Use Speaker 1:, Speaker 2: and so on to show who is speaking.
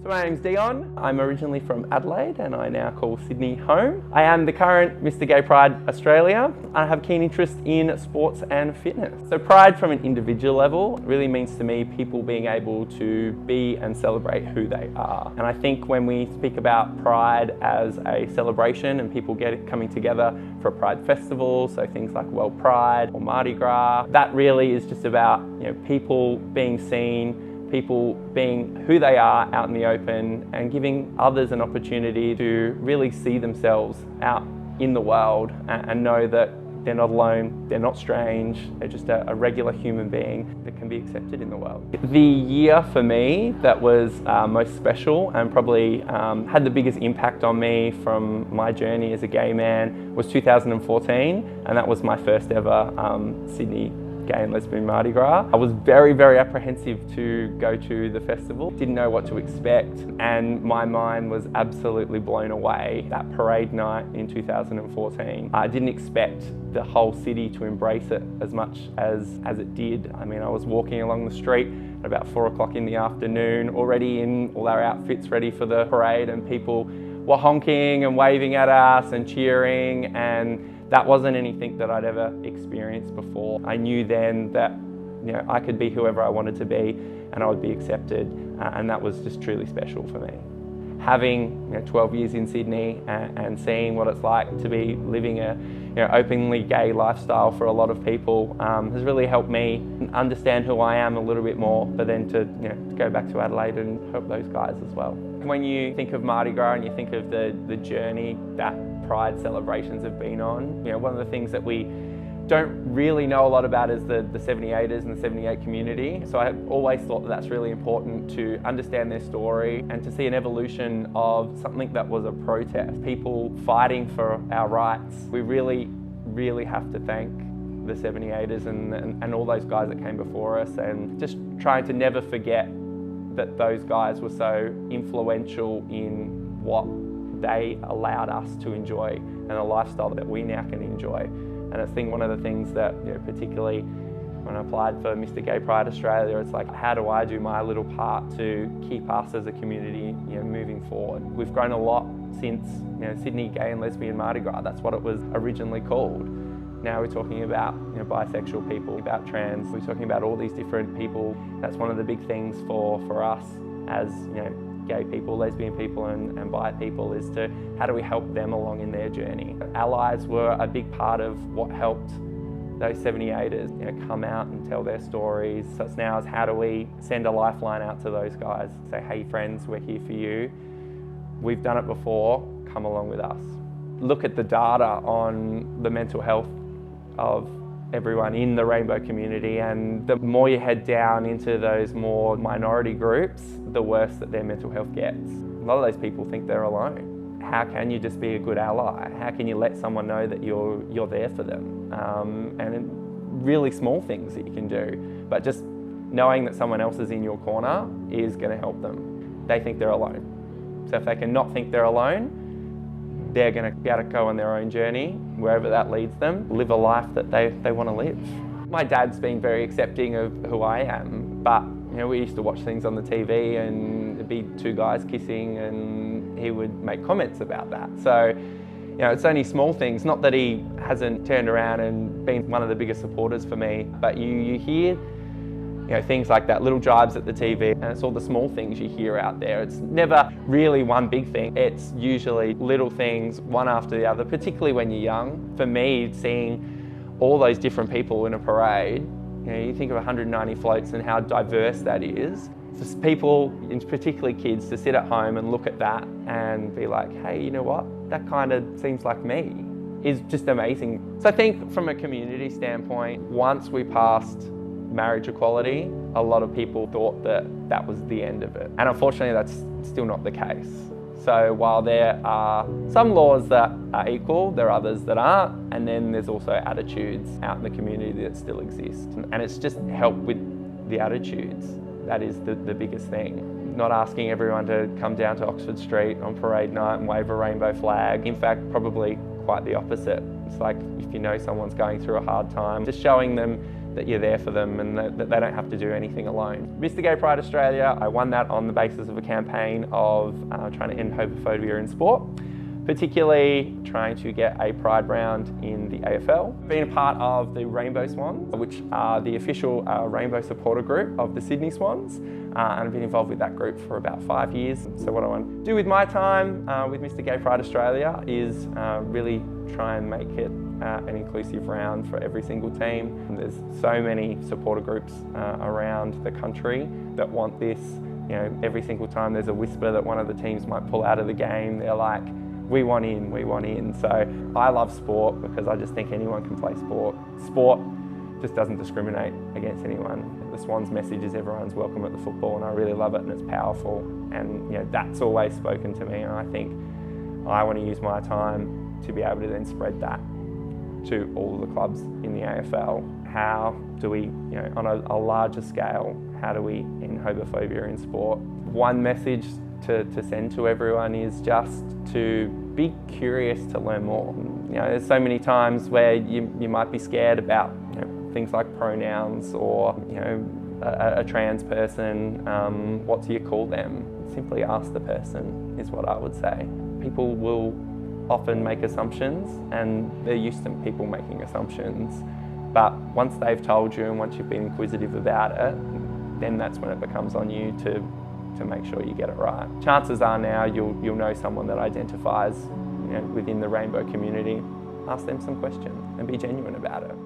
Speaker 1: So my name's Dion. I'm originally from Adelaide and I now call Sydney home. I am the current Mr Gay Pride Australia. I have a keen interest in sports and fitness. So Pride from an individual level really means to me people being able to be and celebrate who they are. And I think when we speak about Pride as a celebration and people coming together for a Pride festival, so things like World Pride or Mardi Gras, that really is just about people being seen, people being who they are out in the open and giving others an opportunity to really see themselves out in the world and know that they're not alone, they're not strange, they're just a regular human being that can be accepted in the world. The year for me that was most special and probably had the biggest impact on me from my journey as a gay man was 2014, and that was my first ever Sydney Gay and Lesbian Mardi Gras. I was very, very apprehensive to go to the festival. Didn't know what to expect, and my mind was absolutely blown away that parade night in 2014. I didn't expect the whole city to embrace it as much as it did. I mean, I was walking along the street at about 4 o'clock in the afternoon, already in all our outfits ready for the parade, and people were honking and waving at us and cheering, and that wasn't anything that I'd ever experienced before. I knew then that I could be whoever I wanted to be and I would be accepted, and that was just truly special for me. Having 12 years in Sydney and seeing what it's like to be living a openly gay lifestyle for a lot of people has really helped me understand who I am a little bit more, but then to go back to Adelaide and help those guys as well. When you think of Mardi Gras and you think of the journey that Pride celebrations have been on, one of the things that we don't really know a lot about is the 78ers and the 78 community. So I've always thought that that's really important to understand their story and to see an evolution of something that was a protest, people fighting for our rights. We really, really have to thank the 78ers and all those guys that came before us, and just trying to never forget that those guys were so influential in what they allowed us to enjoy and a lifestyle that we now can enjoy. And I think one of the things that, particularly when I applied for Mr Gay Pride Australia, it's like, how do I do my little part to keep us as a community moving forward? We've grown a lot since Sydney Gay and Lesbian Mardi Gras. That's what it was originally called. Now we're talking about bisexual people, about trans, we're talking about all these different people. That's one of the big things for us as gay people, lesbian people and bi people, is to how do we help them along in their journey. Allies were a big part of what helped those 78ers come out and tell their stories. So it's now how do we send a lifeline out to those guys, say, hey friends, we're here for you. We've done it before, come along with us. Look at the data on the mental health of everyone in the rainbow community, and the more you head down into those more minority groups, the worse that their mental health gets. A lot of those people think they're alone. How can you just be a good ally? How can you let someone know that you're there for them? And really small things that you can do, but just knowing that someone else is in your corner is going to help them. They think they're alone. So if they can not think they're alone, they're going to be able to go on their own journey, wherever that leads them, live a life that they want to live. My dad's been very accepting of who I am, but we used to watch things on the TV and there'd be two guys kissing and he would make comments about that. So, it's only small things, not that he hasn't turned around and been one of the biggest supporters for me, but you hear things like that, little jibes at the TV, and it's all the small things you hear out there. It's never really one big thing. It's usually little things, one after the other, particularly when you're young. For me, seeing all those different people in a parade, you think of 190 floats and how diverse that is. For people, and particularly kids, to sit at home and look at that and be like, hey, you know what? That kind of seems like me, is just amazing. So I think from a community standpoint, once we passed marriage equality, a lot of people thought that was the end of it. And unfortunately, that's still not the case. So while there are some laws that are equal, there are others that aren't, and then there's also attitudes out in the community that still exist. And it's just help with the attitudes. That is the biggest thing. Not asking everyone to come down to Oxford Street on parade night and wave a rainbow flag. In fact, probably quite the opposite. It's like if you know someone's going through a hard time, just showing them that you're there for them and that they don't have to do anything alone. Mr Gay Pride Australia, I won that on the basis of a campaign of trying to end homophobia in sport, particularly trying to get a pride round in the AFL. Being a part of the Rainbow Swans, which are the official rainbow supporter group of the Sydney Swans, and I've been involved with that group for about 5 years. So what I want to do with my time with Mr Gay Pride Australia is really try and make it an inclusive round for every single team. And there's so many supporter groups around the country that want this. You know, every single time there's a whisper that one of the teams might pull out of the game, they're like, we want in, we want in. So I love sport because I just think anyone can play sport. Sport just doesn't discriminate against anyone. The Swans message is everyone's welcome at the football, and I really love it, and it's powerful. And you know, that's always spoken to me, and I think I want to use my time to be able to then spread that to all of the clubs in the AFL. How do we, you know, on a larger scale, how do we end homophobia in sport? One message to send to everyone is just to be curious to learn more. You know, there's so many times where you might be scared about, you know, things like pronouns or, you know, a trans person, what do you call them? Simply ask the person is what I would say. People will often make assumptions, and they're used to people making assumptions, but once they've told you and once you've been inquisitive about it, then that's when it becomes on you to make sure you get it right. Chances are now you'll know someone that identifies, you know, within the rainbow community. Ask them some questions and be genuine about it.